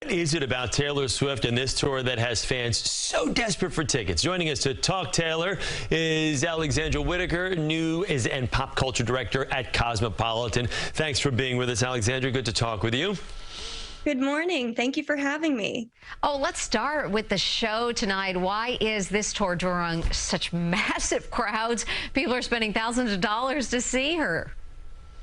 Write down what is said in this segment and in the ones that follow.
What is it about Taylor Swift and this tour that has fans so desperate for tickets? Joining us to talk Taylor is Alexandra Whitaker, news and pop culture director at Cosmopolitan. Thanks for being with us, Alexandra. Good to talk with you. Good morning. Thank you for having me. Oh, let's start with the show tonight. Why is this tour drawing such massive crowds? People are spending thousands of dollars to see her.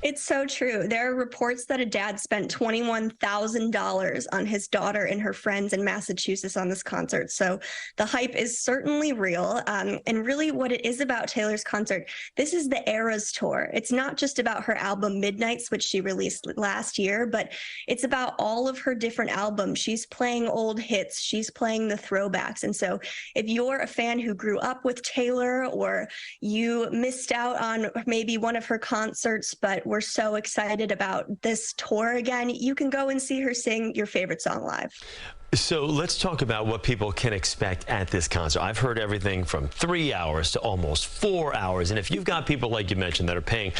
It's so true. There are reports that a dad spent $21,000 on his daughter and her friends in Massachusetts on this concert. So the hype is certainly real. And really what it is about Taylor's concert, this is the Eras Tour. It's not just about her album Midnights, which she released last year, but it's about all of her different albums. She's playing old hits. She's playing the throwbacks. And so if you're a fan who grew up with Taylor or you missed out on maybe one of her concerts, but we're so excited about this tour again, you can go and see her sing your favorite song live. So let's talk about what people can expect at this concert. I've heard everything from 3 hours to almost 4 hours. And if you've got people, like you mentioned, that are paying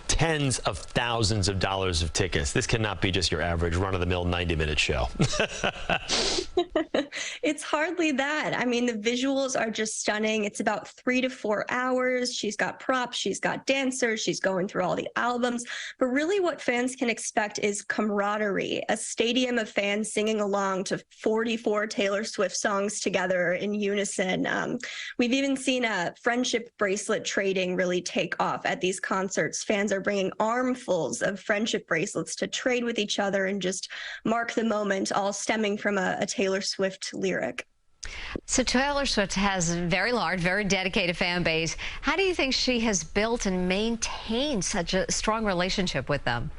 tens of thousands of dollars of tickets, this cannot be just your average run-of-the-mill 90-minute show. It's hardly that. I mean, the visuals are just stunning. It's about 3 to 4 hours. She's got props, she's got dancers, she's going through all the albums. But really what fans can expect is camaraderie, a stadium of fans singing along to 44 Taylor Swift songs together in unison. We've even seen a friendship bracelet trading really take off at these concerts. Fans are bringing armfuls of friendship bracelets to trade with each other and just mark the moment, all stemming from a Taylor Swift lyric. So Taylor Swift has a very large, very dedicated fan base. How do you think she has built and maintained such a strong relationship with them?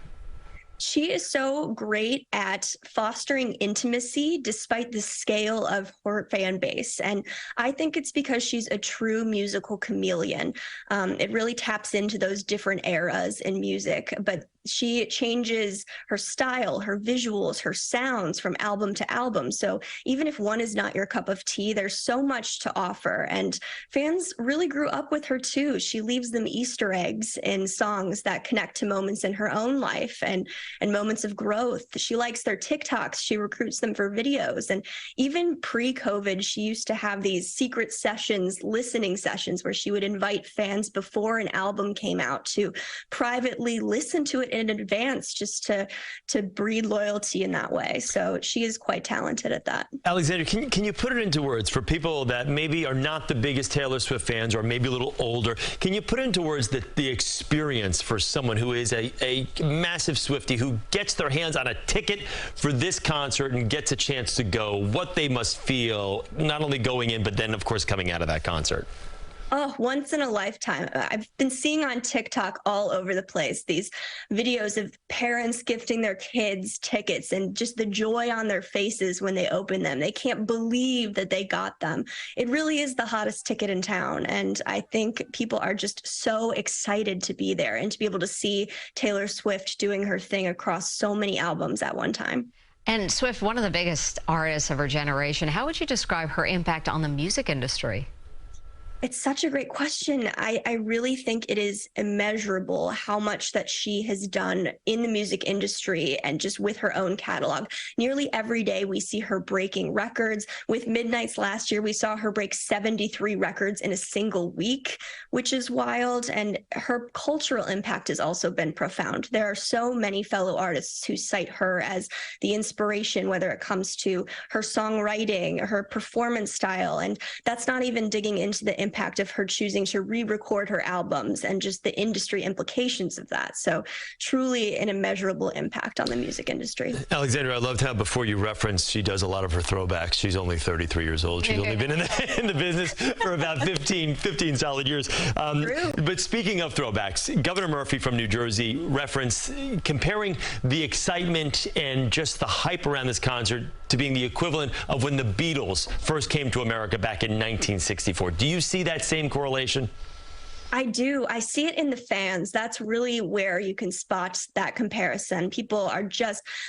She is so great at fostering intimacy despite the scale of her fan base. And I think it's because she's a true musical chameleon. It really taps into those different eras in music, but she changes her style, her visuals, her sounds from album to album. So even if one is not your cup of tea, there's so much to offer. And fans really grew up with her too. She leaves them Easter eggs in songs that connect to moments in her own life and moments of growth. She likes their TikToks. She recruits them for videos. And even pre-COVID, she used to have these secret sessions, listening sessions, where she would invite fans before an album came out to privately listen to it in advance, just to breed loyalty in that way. So she is quite talented at that. Alexandra, can you put it into words for people that maybe are not the biggest Taylor Swift fans or maybe a little older? Can you put into words the experience for someone who is a massive Swiftie who gets their hands on a ticket for this concert and gets a chance to go, what they must feel, not only going in, but then, of course, coming out of that concert? Oh, once in a lifetime. I've been seeing on TikTok all over the place these videos of parents gifting their kids tickets and just the joy on their faces when they open them. They can't believe that they got them. It really is the hottest ticket in town. And I think people are just so excited to be there and to be able to see Taylor Swift doing her thing across so many albums at one time. And Swift, one of the biggest artists of her generation, how would you describe her impact on the music industry? It's such a great question. I really think it is immeasurable how much that she has done in the music industry and just with her own catalog. Nearly every day we see her breaking records. With Midnights last year, we saw her break 73 records in a single week, which is wild. And her cultural impact has also been profound. There are so many fellow artists who cite her as the inspiration, whether it comes to her songwriting, her performance style. And that's not even digging into the impact of her choosing to re-record her albums and just the industry implications of that. So truly an immeasurable impact on the music industry. Alexandra, I loved how before you referenced she does a lot of her throwbacks. She's only 33 years old. She's only been in the business for about 15 solid years. But speaking of throwbacks, Governor Murphy from New Jersey referenced comparing the excitement and just the hype around this concert to being the equivalent of when the Beatles first came to America back in 1964. Do you see that same correlation? I do. I see it in the fans. That's really where you can spot that comparison. People are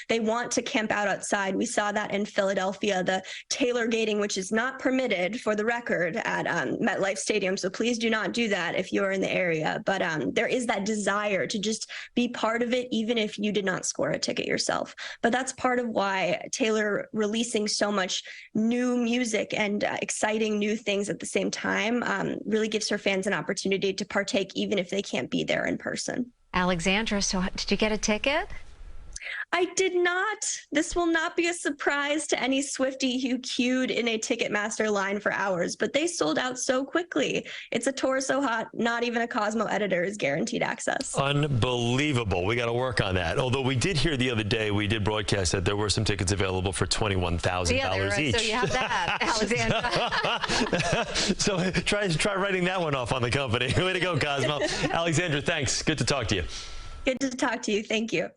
they want to camp out outside. We saw that in Philadelphia, the tailgating, which is not permitted for the record at MetLife Stadium. So please do not do that if you're in the area. But there is that desire to just be part of it, even if you did not score a ticket yourself. But that's part of why Taylor releasing so much new music and exciting new things at the same time really gives her fans an opportunity to partake even if they can't be there in person. Alexandra, so did you get a ticket? I did not. This will not be a surprise to any Swiftie who queued in a Ticketmaster line for hours, but they sold out so quickly. It's a tour so hot, not even a Cosmo editor is guaranteed access. Unbelievable. We got to work on that. Although we did hear the other day, we did broadcast that there were some tickets available for $21,000 each. So you have that, Alexandra. So try writing that one off on the company. Way to go, Cosmo. Alexandra, thanks. Good to talk to you. Good to talk to you. Thank you.